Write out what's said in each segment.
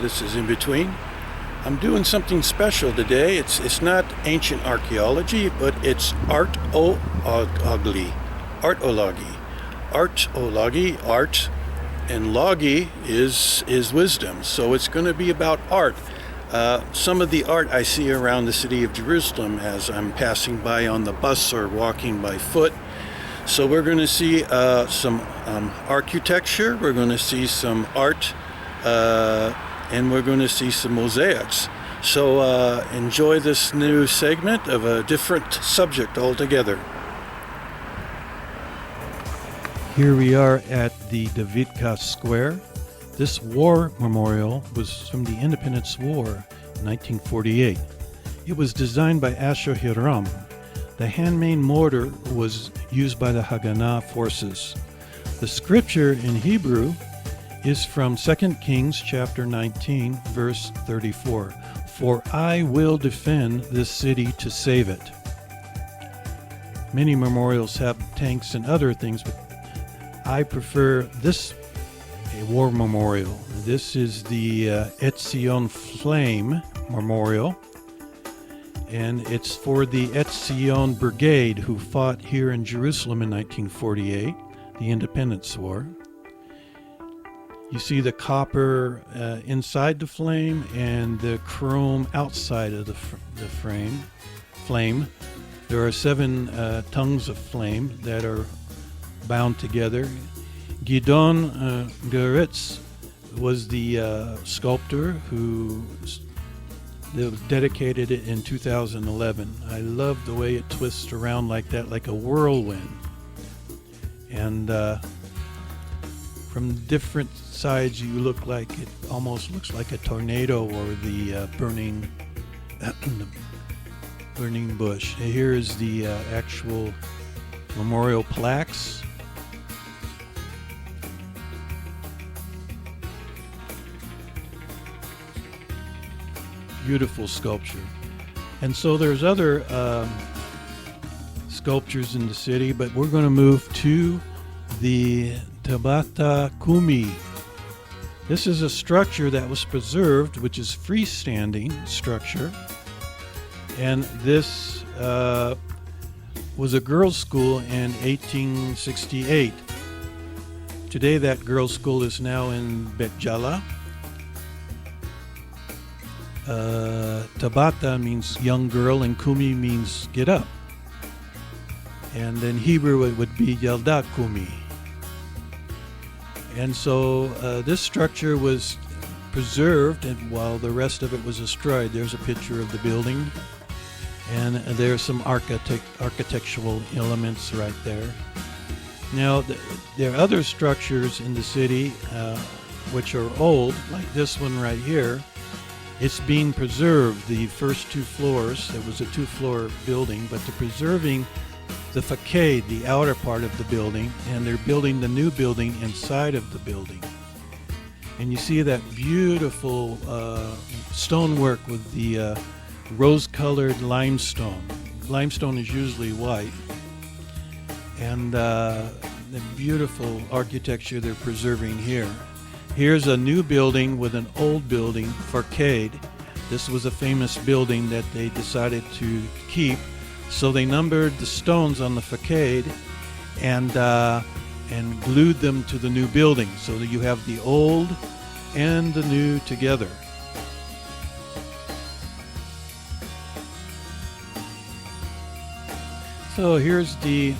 This is In Between. I'm doing something special today. It's not ancient archaeology, but it's artology. Artology. Artology, art, and logy is wisdom. So it's going to be about art. Some of the art I see around the city of Jerusalem as I'm passing by on the bus or walking by foot. So we're going to see some architecture, we're going to see some art, and we're going to see some mosaics. So enjoy this new segment of a different subject altogether. Here we are at the Davidka Square. This war memorial was from the Independence War in 1948. It was designed by Asher Hiram. The handmade mortar was used by the Haganah forces. The scripture in Hebrew is from 2 Kings chapter 19, verse 34. For I will defend this city to save it. Many memorials have tanks and other things, but I prefer this a war memorial. This is the Etzion Flame Memorial, and it's for the Etzion Brigade who fought here in Jerusalem in 1948, the Independence War. You see the copper inside the flame and the chrome outside of the flame. There are 7 tongues of flame that are bound together. Gidon Geritz was the sculptor who dedicated it in 2011. I love the way it twists around like that, like a whirlwind. And from different sides, you look like it almost looks like a tornado or the burning bush. Here is the actual memorial plaques. Beautiful sculpture. And so there's other sculptures in the city, but we're going to move to the Tabata Kumi. This is a structure that was preserved, which is freestanding structure. And this was a girls' school in 1868. Today that girls' school is now in Bet Jala. Tabata means young girl and Kumi means get up. And in Hebrew it would be Yalda Kumi. And so this structure was preserved, and while the rest of it was destroyed. There's a picture of the building, and there's some architectural elements right there. Now there are other structures in the city which are old, like this one right here. It's being preserved, the first 2 floors. There was a 2-floor building, but they're preserving the facade, the outer part of the building, and they're building the new building inside of the building. And you see that beautiful stonework with the rose-colored limestone. Limestone is usually white. And the beautiful architecture they're preserving here. Here's a new building with an old building, facade. This was a famous building that they decided to keep. So they numbered the stones on the facade and glued them to the new building, so that you have the old and the new together. So here's the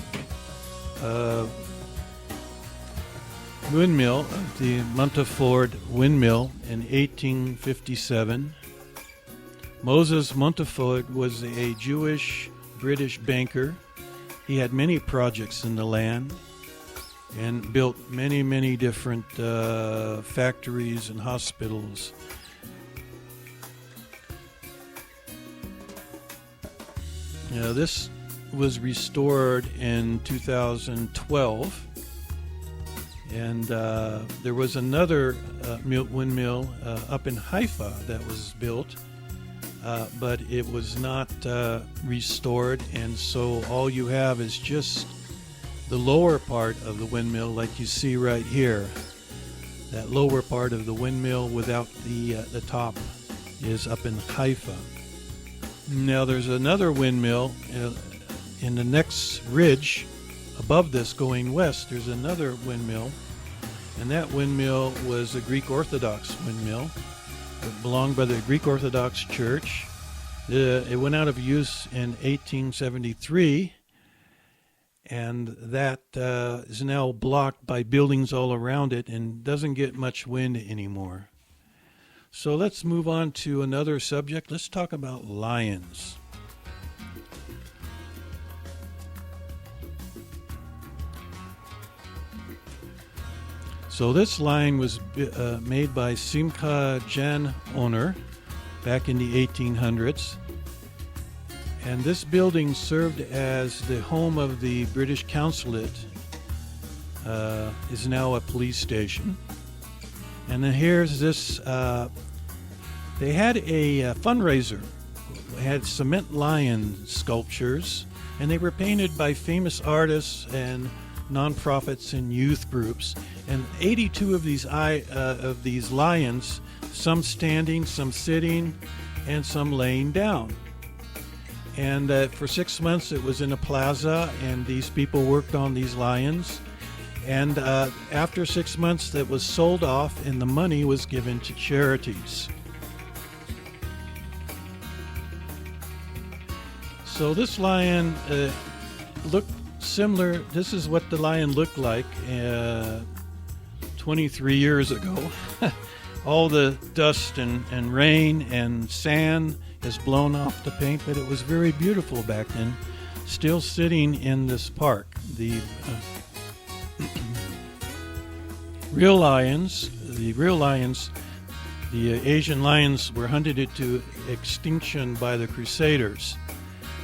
windmill, the Montefort windmill in 1857. Moses Montefort was a Jewish British banker. He had many projects in the land and built many different factories and hospitals. Now, this was restored in 2012, and there was another windmill up in Haifa that was built, but it was not restored, and so all you have is just the lower part of the windmill, like you see right here. That lower part of the windmill without the top is up in Haifa. Now there's another windmill in the next ridge above this going west. There's another windmill, and that windmill was a Greek Orthodox windmill. It belonged by the Greek Orthodox Church. It went out of use in 1873, and that is now blocked by buildings all around it and doesn't get much wind anymore. So let's move on to another subject. Let's talk about lions. So this lion was made by Simcha Jan Oner back in the 1800s. And this building served as the home of the British consulate, is now a police station. And then here's this, they had a fundraiser. They had cement lion sculptures, and they were painted by famous artists and nonprofits and youth groups. And 82 of these lions, some standing, some sitting, and some laying down. And for 6 months it was in a plaza, and these people worked on these lions. And after 6 months that was sold off, and the money was given to charities. So this lion looked similar. This is what the lion looked like 23 years ago. All the dust and rain and sand has blown off the paint, but it was very beautiful back then, still sitting in this park. The real lions, the Asian lions were hunted into extinction by the Crusaders,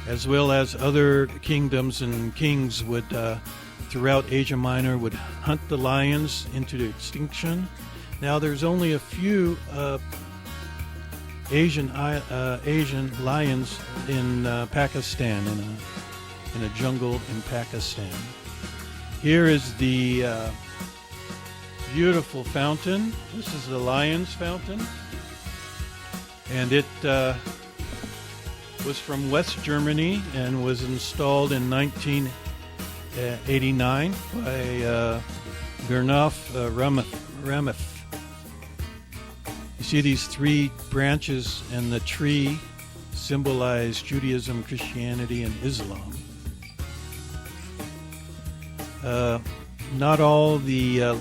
as well as other kingdoms and kings would, throughout Asia Minor, would hunt the lions into the extinction. Now there's only a few Asian lions in Pakistan, in a jungle in Pakistan. Here is the beautiful fountain. This is the lion's fountain, and it was from West Germany and was installed in 1989 by Gernolf Rammeth. You see these three branches, and the tree symbolize Judaism, Christianity, and Islam. Not all the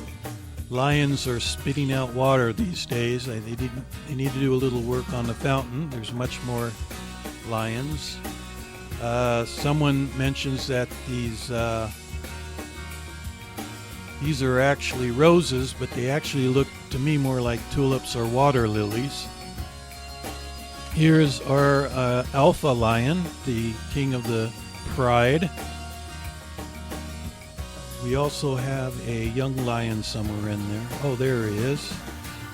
lions are spitting out water these days. They need to do a little work on the fountain. There's much more lions. Someone mentions that these are actually roses, but they actually look to me more like tulips or water lilies. Here's our alpha lion, the king of the pride. We also have a young lion somewhere in there. Oh, there he is.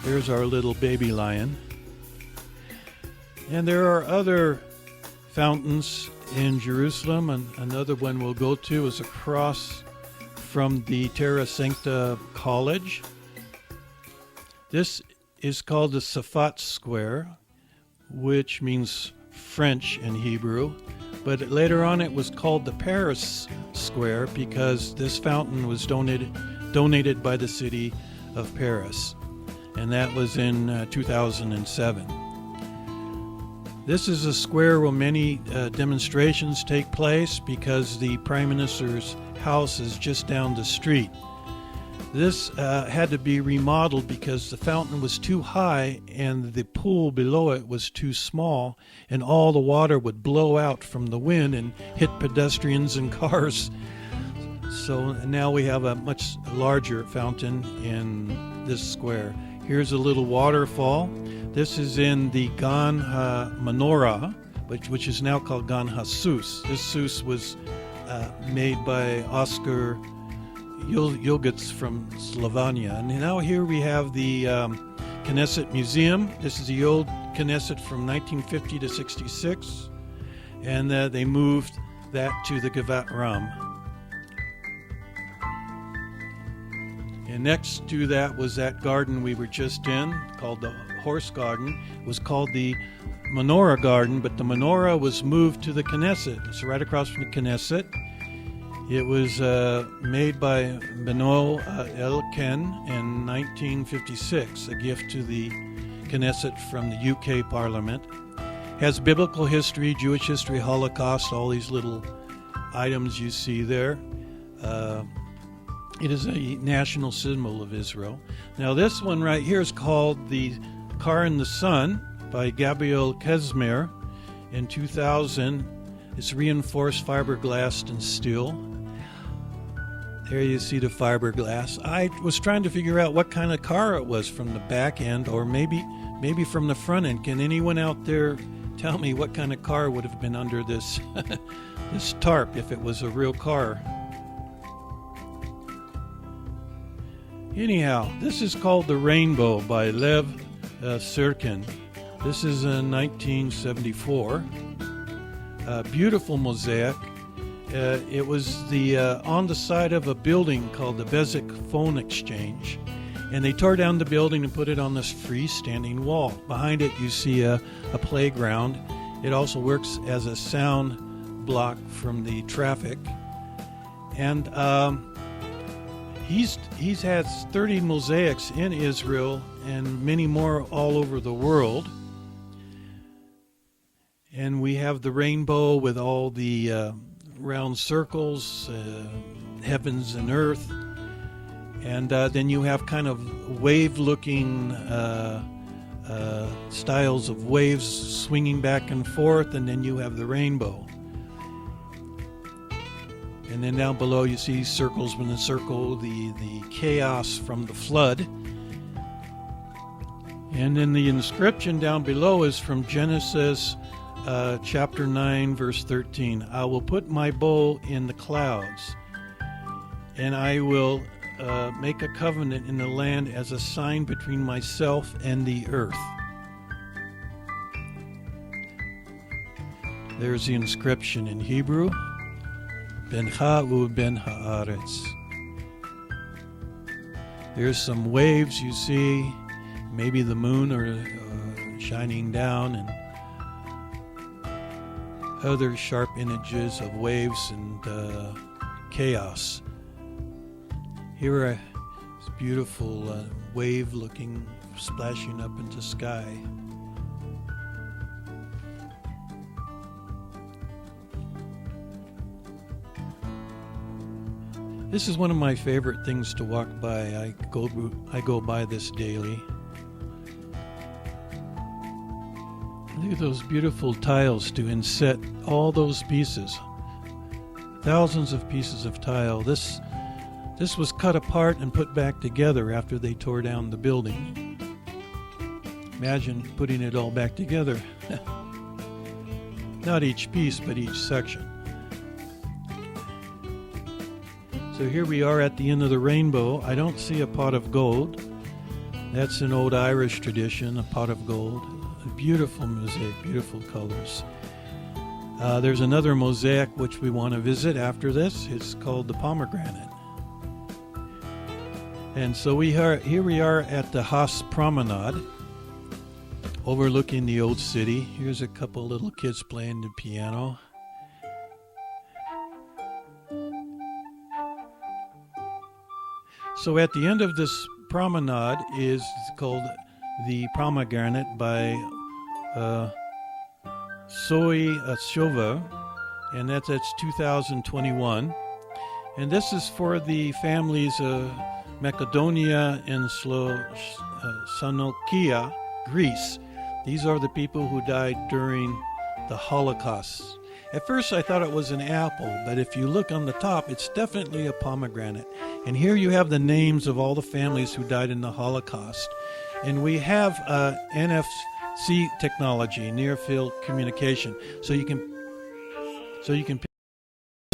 There's our little baby lion. And there are other fountains in Jerusalem, and another one we'll go to is across from the Terra Sancta College. This is called the Safat Square, which means French in Hebrew, but later on it was called the Paris Square because this fountain was donated by the city of Paris, and that was in 2007. This is a square where many demonstrations take place because the Prime Minister's house is just down the street. This had to be remodeled because the fountain was too high and the pool below it was too small, and all the water would blow out from the wind and hit pedestrians and cars. So now we have a much larger fountain in this square. Here's a little waterfall. This is in the Gan HaMenorah, which is now called Gan HaSus. This Sus was made by Oscar Yilgits from Slovenia. And now here we have the Knesset Museum. This is the old Knesset from 1950 to 66, and they moved that to the Givat Ram. And next to that was that garden we were just in, called the Horse Garden. It was called the Menorah Garden, but the menorah was moved to the Knesset. It's right across from the Knesset. It was made by Beno El-Ken in 1956, a gift to the Knesset from the UK Parliament. Has biblical history, Jewish history, Holocaust, all these little items you see there. It is a national symbol of Israel. Now this one right here is called The Car in the Sun by Gabriel Kesmer in 2000. It's reinforced fiberglass and steel. There you see the fiberglass. I was trying to figure out what kind of car it was from the back end, or maybe from the front end. Can anyone out there tell me what kind of car would have been under this this tarp if it was a real car? Anyhow, this is called The Rainbow by Lev Sirkin. This is in 1974. Beautiful mosaic. It was the on the side of a building called the Bezic Phone Exchange, and they tore down the building and put it on this freestanding wall. Behind it you see a playground. It also works as a sound block from the traffic. And he's had 30 mosaics in Israel and many more all over the world. And we have the rainbow with all the round circles, heavens and earth, and then you have kind of wave-looking styles of waves swinging back and forth, and then you have the rainbow. And then down below you see circles within a circle, the chaos from the flood. And then the inscription down below is from Genesis chapter 9, verse 13. I will put my bow in the clouds, and I will make a covenant in the land as a sign between myself and the earth. There's the inscription in Hebrew, Bencha u ben haaretz. There's some waves you see, maybe the moon or shining down, and other sharp images of waves and chaos. Here are this beautiful wave looking, splashing up into sky. This is one of my favorite things to walk by. I go by this daily. Look at those beautiful tiles to inset all those pieces. Thousands of pieces of tile. This was cut apart and put back together after they tore down the building. Imagine putting it all back together. Not each piece, but each section. So here we are at the end of the rainbow. I don't see a pot of gold. That's an old Irish tradition, a pot of gold. A beautiful mosaic, beautiful colors. There's another mosaic which we want to visit after this. It's called the pomegranate. And so here we are at the Haas Promenade, overlooking the old city. Here's a couple little kids playing the piano. So at the end of this promenade is called the Pomegranate by Soy Shova, and that's 2021. And this is for the families of Macedonia and Sanokia, Greece. These are the people who died during the Holocaust. At first I thought it was an apple, but if you look on the top, it's definitely a pomegranate. And here you have the names of all the families who died in the Holocaust. And we have NFC technology, near field communication, so you can.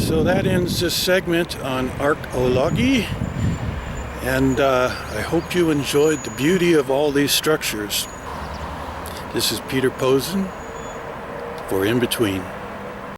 So that ends this segment on Artology, and I hope you enjoyed the beauty of all these structures. This is Peter Posen for In Between.